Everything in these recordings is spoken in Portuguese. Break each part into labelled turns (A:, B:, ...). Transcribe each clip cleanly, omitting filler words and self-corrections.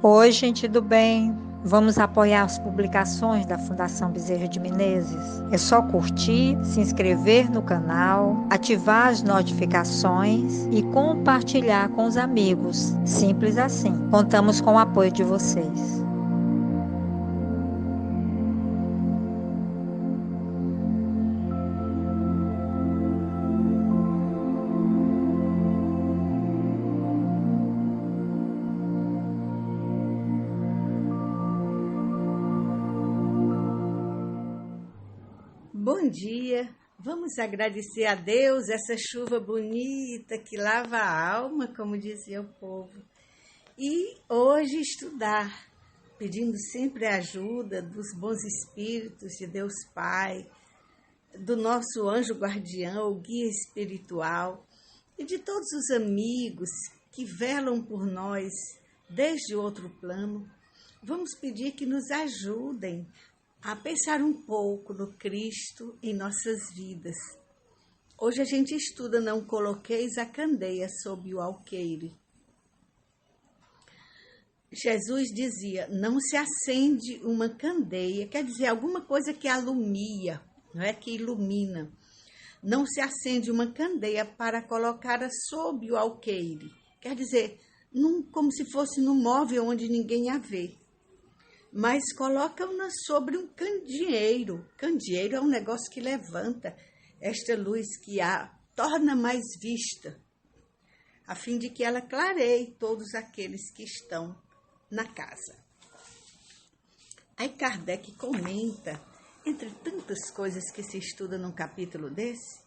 A: Oi, gente do bem. Vamos apoiar as publicações da Fundação Bezerra de Menezes. É só curtir, se inscrever no canal, ativar as notificações e compartilhar com os amigos. Simples assim. Contamos com o apoio de vocês.
B: Bom dia, vamos agradecer a Deus essa chuva bonita que lava a alma, como dizia o povo. E hoje estudar, pedindo sempre a ajuda dos bons espíritos de Deus Pai, do nosso anjo guardião, o guia espiritual e de todos os amigos que velam por nós desde outro plano. Vamos pedir que nos ajudem a pensar um pouco no Cristo em nossas vidas. Hoje a gente estuda Não Coloqueis a Candeia sob o Alqueire. Jesus dizia, não se acende uma candeia, quer dizer, alguma coisa que alumia, não é que ilumina. Não se acende uma candeia para colocá-la sob o alqueire, quer dizer, como se fosse num móvel onde ninguém a vê. Mas colocam-na sobre um candeeiro. Candeeiro é um negócio que levanta esta luz que a torna mais vista, a fim de que ela clareie todos aqueles que estão na casa. Aí Kardec comenta, entre tantas coisas que se estuda num capítulo desse,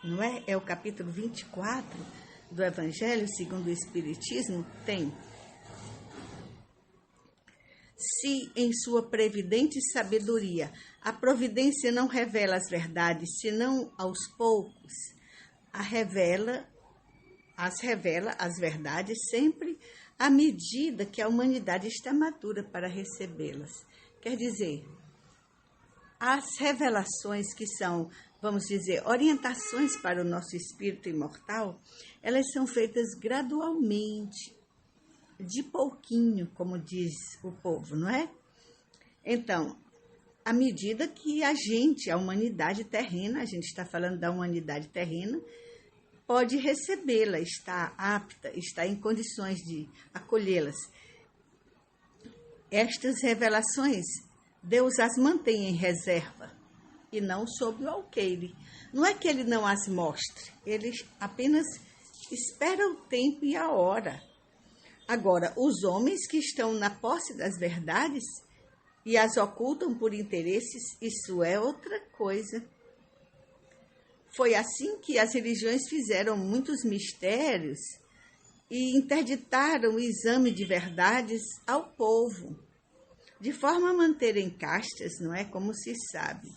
B: não é? É o capítulo 24 do Evangelho segundo o Espiritismo, tem: se em sua previdente sabedoria a providência não revela as verdades, senão aos poucos, as revela as verdades sempre à medida que a humanidade está madura para recebê-las. Quer dizer, as revelações que são, vamos dizer, orientações para o nosso espírito imortal, elas são feitas gradualmente, de pouquinho, como diz o povo, não é? Então, à medida que a humanidade terrena, a gente está falando da humanidade terrena, pode recebê-la, está apta, está em condições de acolhê-las. Estas revelações, Deus as mantém em reserva e não sob o alqueire. Não é que ele não as mostre, ele apenas espera o tempo e a hora. Agora, os homens que estão na posse das verdades e as ocultam por interesses, isso é outra coisa. Foi assim que as religiões fizeram muitos mistérios e interditaram o exame de verdades ao povo, de forma a manterem castas, não é? Como se sabe.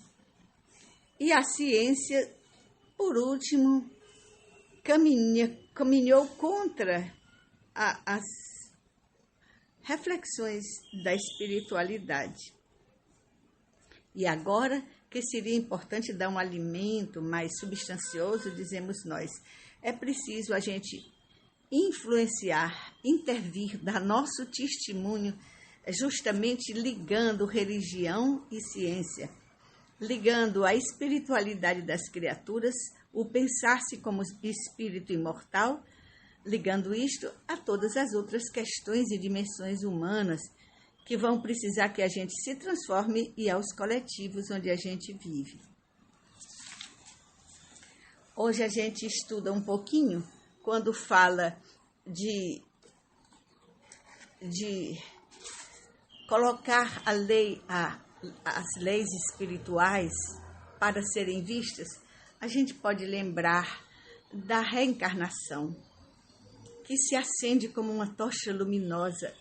B: E a ciência, por último, caminhou contra as reflexões da espiritualidade. E agora que seria importante dar um alimento mais substancioso, dizemos nós, é preciso a gente influenciar, intervir, dar nosso testemunho, justamente ligando religião e ciência, ligando a espiritualidade das criaturas, o pensar-se como espírito imortal, ligando isto a todas as outras questões e dimensões humanas que vão precisar que a gente se transforme e aos coletivos onde a gente vive. Hoje a gente estuda um pouquinho quando fala de colocar as leis espirituais para serem vistas, a gente pode lembrar da reencarnação, que se acende como uma tocha luminosa,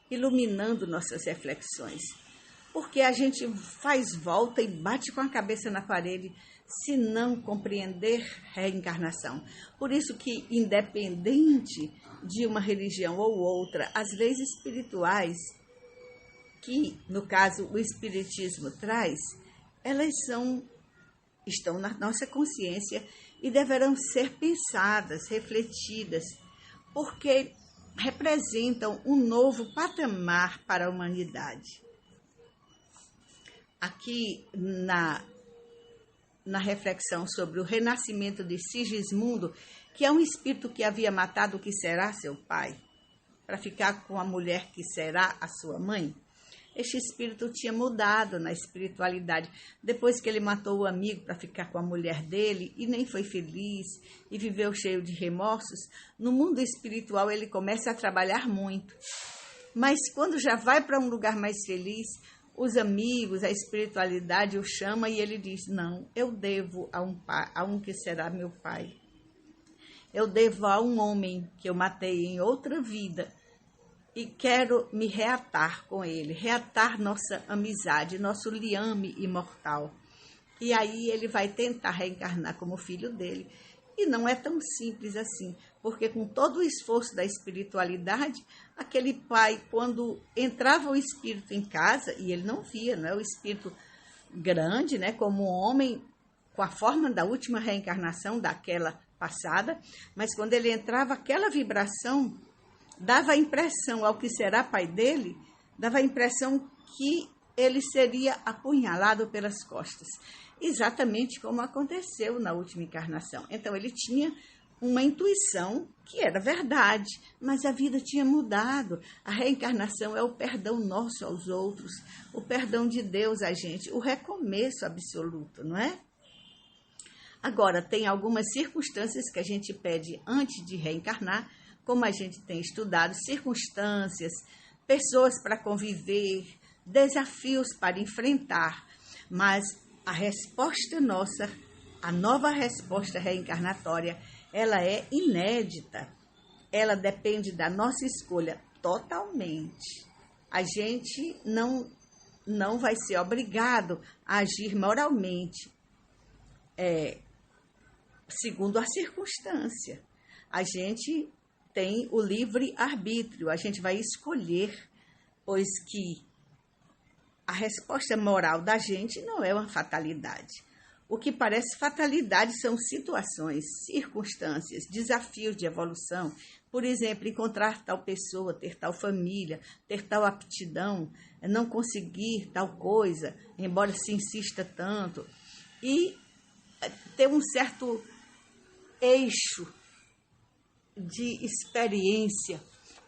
B: iluminando nossas reflexões. Porque a gente faz volta e bate com a cabeça na parede se não compreender reencarnação. Por isso que, independente de uma religião ou outra, as leis espirituais, que, no caso, o Espiritismo traz, elas estão na nossa consciência e deverão ser pensadas, refletidas, porque representam um novo patamar para a humanidade. Aqui na reflexão sobre o renascimento de Sigismundo, que é um espírito que havia matado o que será seu pai, para ficar com a mulher que será a sua mãe, este espírito tinha mudado na espiritualidade, depois que ele matou o amigo para ficar com a mulher dele e nem foi feliz e viveu cheio de remorsos. No mundo espiritual ele começa a trabalhar muito, mas quando já vai para um lugar mais feliz, os amigos, a espiritualidade o chama e ele diz: não, eu devo a um que será meu pai. Eu devo a um homem que eu matei em outra vida e quero me reatar com ele, reatar nossa amizade, nosso liame imortal. E aí ele vai tentar reencarnar como filho dele. E não é tão simples assim, porque com todo o esforço da espiritualidade, aquele pai, quando entrava o espírito em casa, e ele não via, não é o espírito grande, né, como um homem, com a forma da última reencarnação daquela passada, mas quando ele entrava, aquela vibração dava a impressão ao que será pai dele, dava a impressão que ele seria apunhalado pelas costas, exatamente como aconteceu na última encarnação. Então ele tinha uma intuição que era verdade, mas a vida tinha mudado. A reencarnação é o perdão nosso aos outros, o perdão de Deus a gente, o recomeço absoluto, não é? Agora, tem algumas circunstâncias que a gente pede antes de reencarnar, como a gente tem estudado, circunstâncias, pessoas para conviver, desafios para enfrentar, mas a resposta nossa, a nova resposta reencarnatória, ela é inédita, ela depende da nossa escolha totalmente. A gente não vai ser obrigado a agir moralmente, segundo a circunstância. A gente tem o livre-arbítrio, a gente vai escolher, pois que a resposta moral da gente não é uma fatalidade. O que parece fatalidade são situações, circunstâncias, desafios de evolução. Por exemplo, encontrar tal pessoa, ter tal família, ter tal aptidão, não conseguir tal coisa, embora se insista tanto. E ter um certo eixo de experiência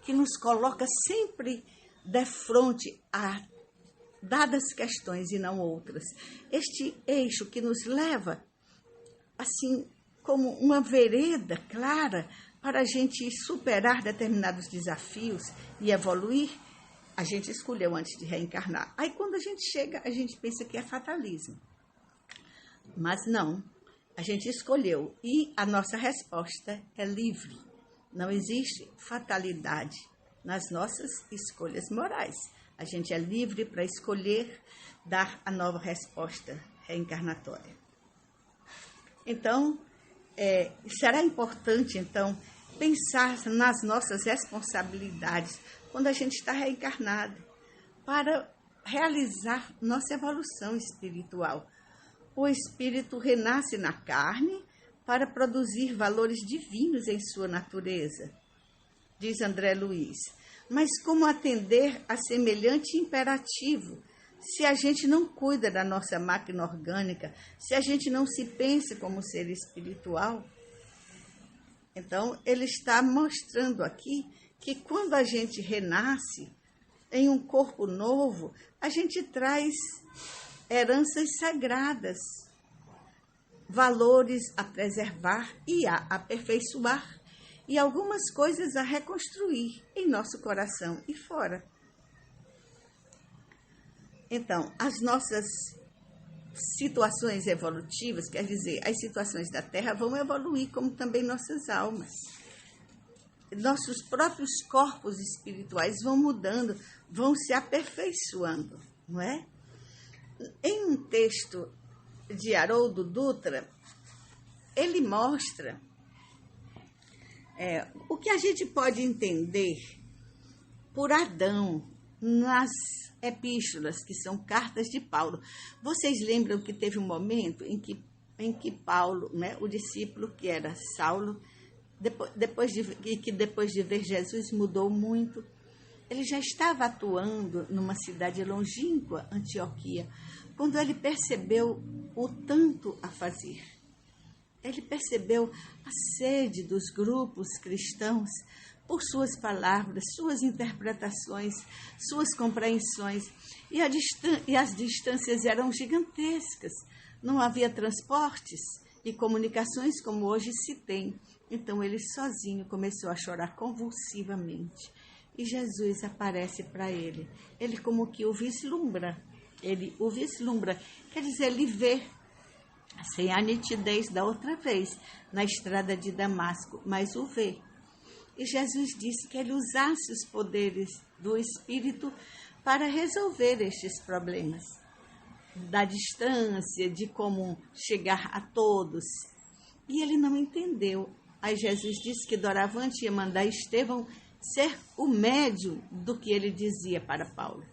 B: que nos coloca sempre de frente a dadas questões e não outras. Este eixo que nos leva, assim, como uma vereda clara para a gente superar determinados desafios e evoluir, a gente escolheu antes de reencarnar. Aí quando a gente chega, a gente pensa que é fatalismo. Mas não, a gente escolheu e a nossa resposta é livre. Não existe fatalidade nas nossas escolhas morais. A gente é livre para escolher dar a nova resposta reencarnatória. Então, será importante, então, pensar nas nossas responsabilidades quando a gente está reencarnado, para realizar nossa evolução espiritual. O espírito renasce na carne para produzir valores divinos em sua natureza, diz André Luiz. Mas como atender a semelhante imperativo se a gente não cuida da nossa máquina orgânica, se a gente não se pensa como ser espiritual? Então, ele está mostrando aqui que quando a gente renasce em um corpo novo, a gente traz heranças sagradas, valores a preservar e a aperfeiçoar, e algumas coisas a reconstruir em nosso coração e fora. Então, as nossas situações evolutivas, quer dizer, as situações da Terra vão evoluir, como também nossas almas. Nossos próprios corpos espirituais vão mudando, vão se aperfeiçoando, não é? Em um texto de Haroldo Dutra, ele mostra o que a gente pode entender por Adão nas epístolas, que são cartas de Paulo. Vocês lembram que teve um momento em que Paulo, né, o discípulo que era Saulo, depois de ver Jesus mudou muito. Ele já estava atuando numa cidade longínqua, Antioquia, quando ele percebeu o tanto a fazer. Ele percebeu a sede dos grupos cristãos por suas palavras, suas interpretações, suas compreensões. E as distâncias eram gigantescas. Não havia transportes e comunicações como hoje se tem. Então ele sozinho começou a chorar convulsivamente. E Jesus aparece para ele. Ele como que o vislumbra. Quer dizer, ele vê sem a nitidez da outra vez, na estrada de Damasco, mas o vê. E Jesus disse que ele usasse os poderes do Espírito para resolver estes problemas. Da distância, de como chegar a todos. E ele não entendeu. Aí Jesus disse que doravante ia mandar Estevão ser o médium do que ele dizia para Paulo.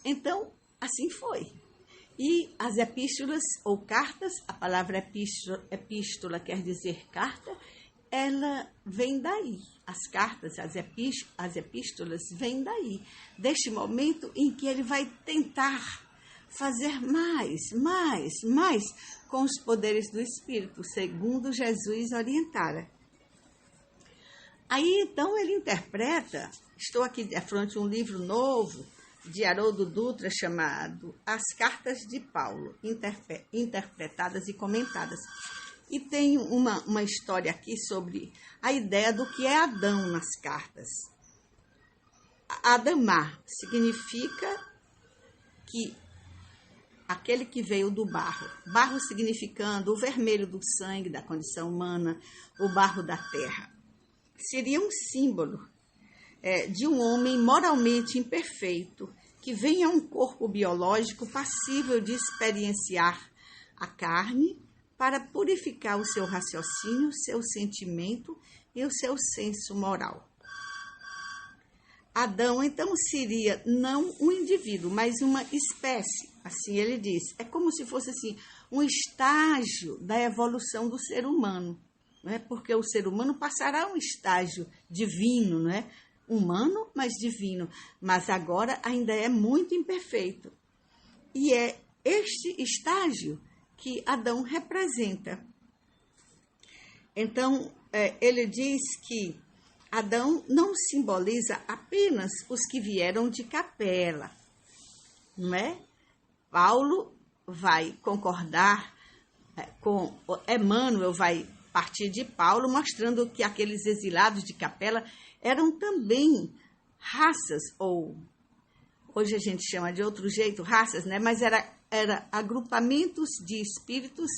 B: Então, assim foi. E as epístolas ou cartas, a palavra epístola quer dizer carta, ela vem daí. As cartas, as epístolas vêm daí. Deste momento em que ele vai tentar fazer mais com os poderes do Espírito, segundo Jesus orientara. Aí, então, ele interpreta, estou aqui de frente a um livro novo, de Haroldo Dutra, chamado As Cartas de Paulo, interpretadas e comentadas. E tem uma história aqui sobre a ideia do que é Adão nas cartas. Adamar significa que aquele que veio do barro. Barro significando o vermelho do sangue, da condição humana, o barro da terra. Seria um símbolo de um homem moralmente imperfeito, que vem a um corpo biológico passível de experienciar a carne para purificar o seu raciocínio, seu sentimento e o seu senso moral. Adão, então, seria não um indivíduo, mas uma espécie, assim ele diz. É como se fosse assim, um estágio da evolução do ser humano, não é? Porque o ser humano passará a um estágio divino, não é? Humano, mas divino, mas agora ainda é muito imperfeito. E é este estágio que Adão representa. Então, ele diz que Adão não simboliza apenas os que vieram de Capela, não é? Paulo vai concordar com Emmanuel, vai partir de Paulo, mostrando que aqueles exilados de Capela eram também raças, ou hoje a gente chama de outro jeito, raças, né? Mas era agrupamentos de espíritos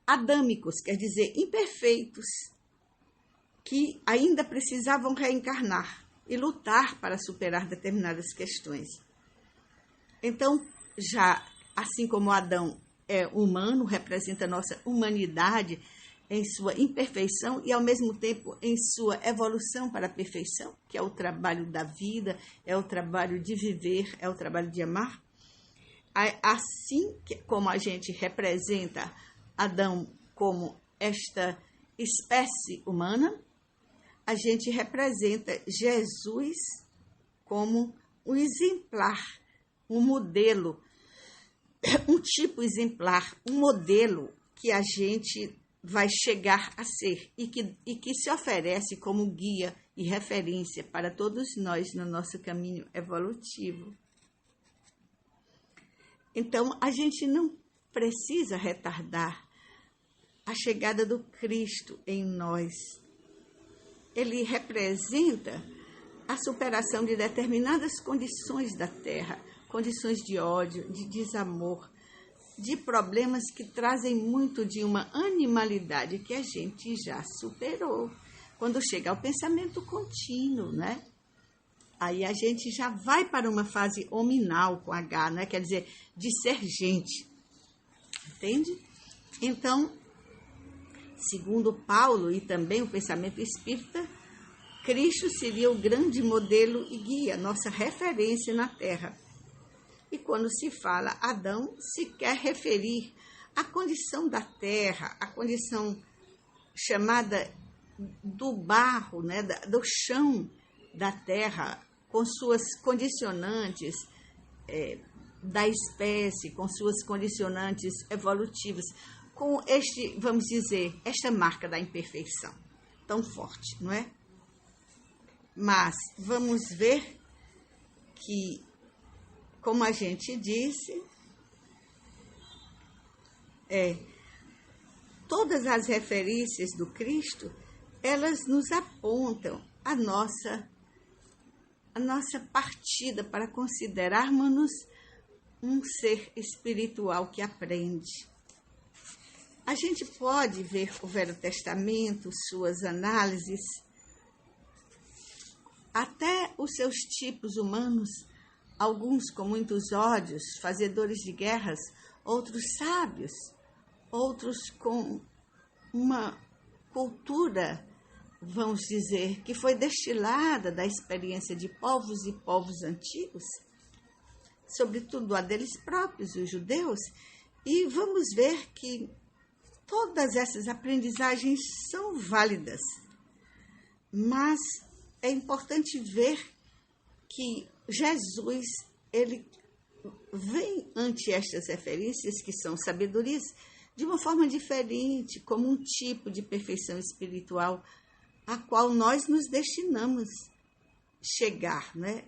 B: adâmicos, quer dizer, imperfeitos, que ainda precisavam reencarnar e lutar para superar determinadas questões. Então, já assim como Adão é humano, representa a nossa humanidade em sua imperfeição e, ao mesmo tempo, em sua evolução para a perfeição, que é o trabalho da vida, é o trabalho de viver, é o trabalho de amar. Assim como a gente representa Adão como esta espécie humana, a gente representa Jesus como um exemplar, um modelo, um tipo exemplar, um modelo que a gente vai chegar a ser e que se oferece como guia e referência para todos nós no nosso caminho evolutivo. Então, a gente não precisa retardar a chegada do Cristo em nós. Ele representa a superação de determinadas condições da Terra, condições de ódio, de desamor, de problemas que trazem muito de uma animalidade que a gente já superou. Quando chega ao pensamento contínuo, né? Aí a gente já vai para uma fase hominal com H, né? Quer dizer, de ser gente. Entende? Então, segundo Paulo e também o pensamento espírita, Cristo seria o grande modelo e guia, nossa referência na Terra. E quando se fala Adão, se quer referir à condição da terra, a condição chamada do barro, né, do chão da terra, com suas condicionantes da espécie, com suas condicionantes evolutivas, com vamos dizer, esta marca da imperfeição tão forte, não é? Mas vamos ver que, como a gente disse, todas as referências do Cristo, elas nos apontam a nossa partida para considerarmos-nos um ser espiritual que aprende. A gente pode ver o Velho Testamento, suas análises, até os seus tipos humanos, alguns com muitos ódios, fazedores de guerras, outros sábios, outros com uma cultura, vamos dizer, que foi destilada da experiência de povos e povos antigos, sobretudo a deles próprios, os judeus, e vamos ver que todas essas aprendizagens são válidas, mas é importante ver que Jesus, ele vem ante estas referências, que são sabedorias, de uma forma diferente, como um tipo de perfeição espiritual a qual nós nos destinamos chegar, né?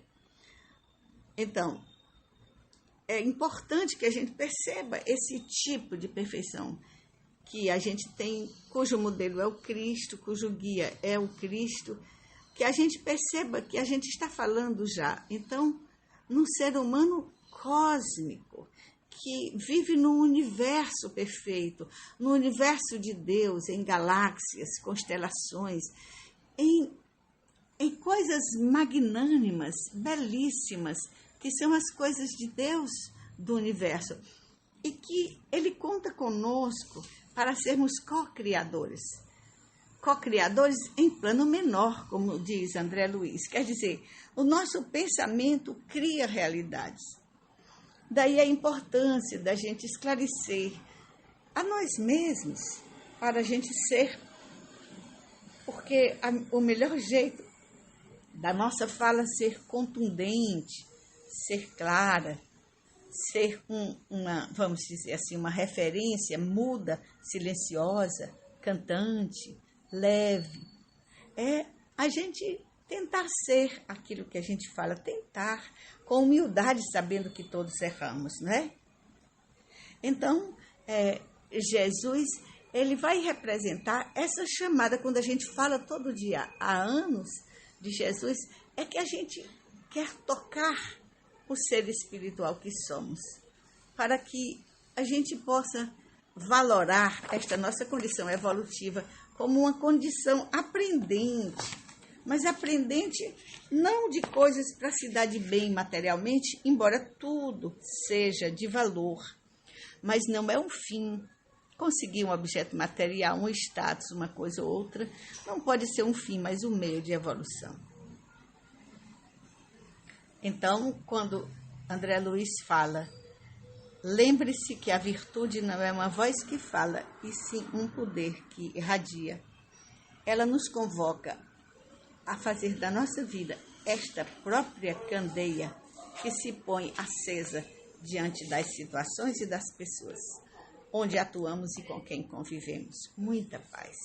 B: Então, é importante que a gente perceba esse tipo de perfeição que a gente tem, cujo modelo é o Cristo, cujo guia é o Cristo, que a gente perceba que a gente está falando já, então, num ser humano cósmico, que vive num universo perfeito, no universo de Deus, em galáxias, constelações, em coisas magnânimas, belíssimas, que são as coisas de Deus do universo, e que Ele conta conosco para sermos co-criadores. Co-criadores em plano menor, como diz André Luiz. Quer dizer, o nosso pensamento cria realidades. Daí a importância da gente esclarecer a nós mesmos para a gente ser, porque o melhor jeito da nossa fala ser contundente, ser clara, ser vamos dizer assim, uma referência muda, silenciosa, cantante, leve, é a gente tentar ser aquilo que a gente fala, tentar, com humildade, sabendo que todos erramos, né? Então, Jesus, ele vai representar essa chamada, quando a gente fala todo dia, há anos, de Jesus, é que a gente quer tocar o ser espiritual que somos, para que a gente possa valorar esta nossa condição evolutiva como uma condição aprendente, mas aprendente não de coisas para se dar de bem materialmente, embora tudo seja de valor, mas não é um fim. Conseguir um objeto material, um status, uma coisa ou outra, não pode ser um fim, mas um meio de evolução. Então, quando André Luiz fala, lembre-se que a virtude não é uma voz que fala, e sim um poder que irradia. Ela nos convoca a fazer da nossa vida esta própria candeia que se põe acesa diante das situações e das pessoas onde atuamos e com quem convivemos. Muita paz.